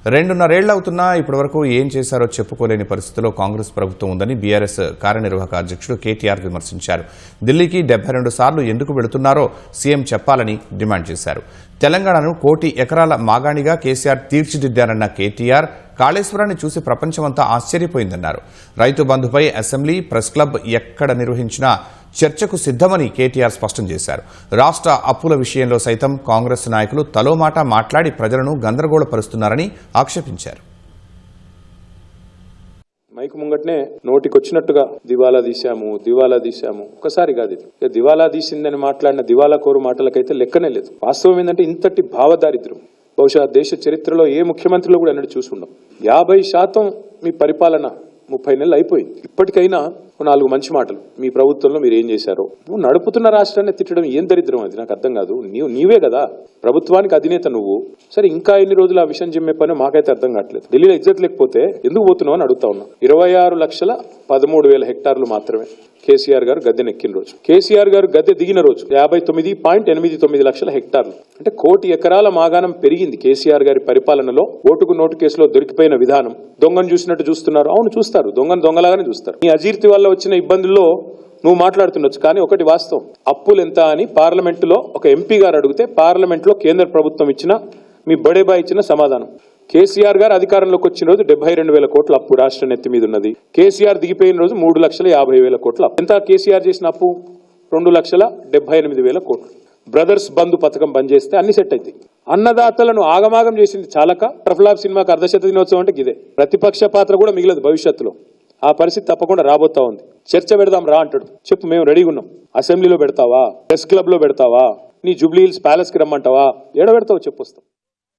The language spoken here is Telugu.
2.5 ఏళ్లవుతున్నా ఇప్పటివరకు ఏం చేశారో చెప్పుకోలేని పరిస్థితిలో కాంగ్రెస్ ప్రభుత్వం ఉందని బీఆర్ఎస్ కార్యనిర్వాహక అధ్యక్షుడు కేటీఆర్ విమర్శించారు. ఢిల్లీకి 72 సార్లు ఎందుకు వెళుతున్నారో సీఎం చెప్పాలని డిమాండ్ చేశారు. తెలంగాణను 1 కోటి ఎకరాల మాగాణిగా కేసీఆర్ తీర్చిదిద్దారన్న కేటీఆర్ కాళేశ్వరాన్ని చూసి ప్రపంచమంతా ఆశ్చర్యపోయిందన్నారు. రైతు బంధుపై అసెంబ్లీ, ప్రెస్ క్లబ్ ఎక్కడ నిర్వహించినా చర్చకు సిద్దమని కేటీఆర్ స్పష్టం చేశారు. రాష్ట్ర అప్పుల విషయంలో సైతం కాంగ్రెస్ నాయకులు తలో మాట మాట్లాడి ప్రజలను గందరగోళపరుస్తున్నారని ఆక్షేపించారు. మైకు ముంగట్నే నోటికొచ్చినట్టుగా దివాలా తీశాము ఒకసారి కాదు. ఇది దివాలా తీసిందని మాట్లాడిన దివాలా కోరు మాటలకైతే లెక్కనే లేదు. వాస్తవం ఏంటంటే ఇంతటి భావదారిద్ర్యం బహుశా దేశ చరిత్రలో ఏ ముఖ్యమంత్రిలో కూడా ఎన్నడూ చూసుండం. 50% మీ పరిపాలన 30 నెలలు అయిపోయింది. ఇప్పటికైనా 4 మంచి మాటలు మీ ప్రభుత్వంలో మీరు ఏం చేశారో. నువ్వు నడుపుతున్న రాష్ట్రాన్ని తిట్టడం ఏం దరిద్రం, అది నాకు అర్థం కాదు. నీవే కదా ప్రభుత్వానికి అధినేత నువ్వు. సరే ఇంకా ఎన్ని రోజులు ఆ విషయం చెప్పే పని మాకైతే అర్థం కావట్లేదు. ఢిల్లీలో ఇజ్జత్ లేకపోతే ఎందుకు పోతున్నావు అని అడుగుతా ఉన్నా. 26,13,000 హెక్టార్లు మాత్రమే కేసీఆర్ గారు గద్దెనెక్కిన రోజు, కేసీఆర్ గారు గద్దె దిగిన రోజు 59.89 లక్షల హెక్టార్లు, అంటే 1 కోటి ఎకరాల మాగాణం పెరిగింది కేసీఆర్ గారి పరిపాలనలో. ఓటుకు నోటు కేసులో దొరికిపోయిన విధానం, దొంగను చూసినట్టు చూస్తున్నారు. అవును చూస్తారు, దొంగను దొంగలాగానే చూస్తారు. ఈ అజీర్తి వల్ల వచ్చిన ఇబ్బందుల్లో నువ్వు మాట్లాడుతుండొచ్చు, కానీ ఒకటి వాస్తవం, అప్పులు ఎంత అని పార్లమెంటులో ఒక ఎంపీ గారు అడిగితే పార్లమెంట్లో కేంద్ర ప్రభుత్వం ఇచ్చిన, మీ బడేబాయ్ ఇచ్చిన సమాధానం, కేసీఆర్ గారు అధికారంలోకి వచ్చిన రోజు 72,000 కోట్ల అప్పు రాష్ట్ర నెత్తి మీద ఉన్నది. కేసీఆర్ దిగిపోయిన రోజు 3,50,000 కోట్ల అప్పు. ఎంత కేసీఆర్ చేసిన అప్పు? 2,78,000 కోట్లు. బ్రదర్స్ బంధు పథకం బంద్ చేస్తే అన్ని సెట్ అవుతాయి. అన్నదాతలను ఆగమాగం చేసింది చాలక ట్రఫ్లాప్ సినిమాకి 1/2 దినోత్సవం అంటే ఇదే. ప్రతిపక్ష పాత్ర కూడా మిగిలదు భవిష్యత్తులో. ఆ పరిస్థితి తప్పకుండా రాబోతా ఉంది. చర్చ పెడదాం రా అంటాడు, చెప్పు మేము రెడీగా ఉన్నాం. అసెంబ్లీలో పెడతావా, ప్రెస్ క్లబ్ లో పెడతావా, నీ జూబ్లీ హిల్స్ ప్యాలెస్ కి రమ్మంటావా, ఏడ పెడతావు చెప్పు, వస్తాం.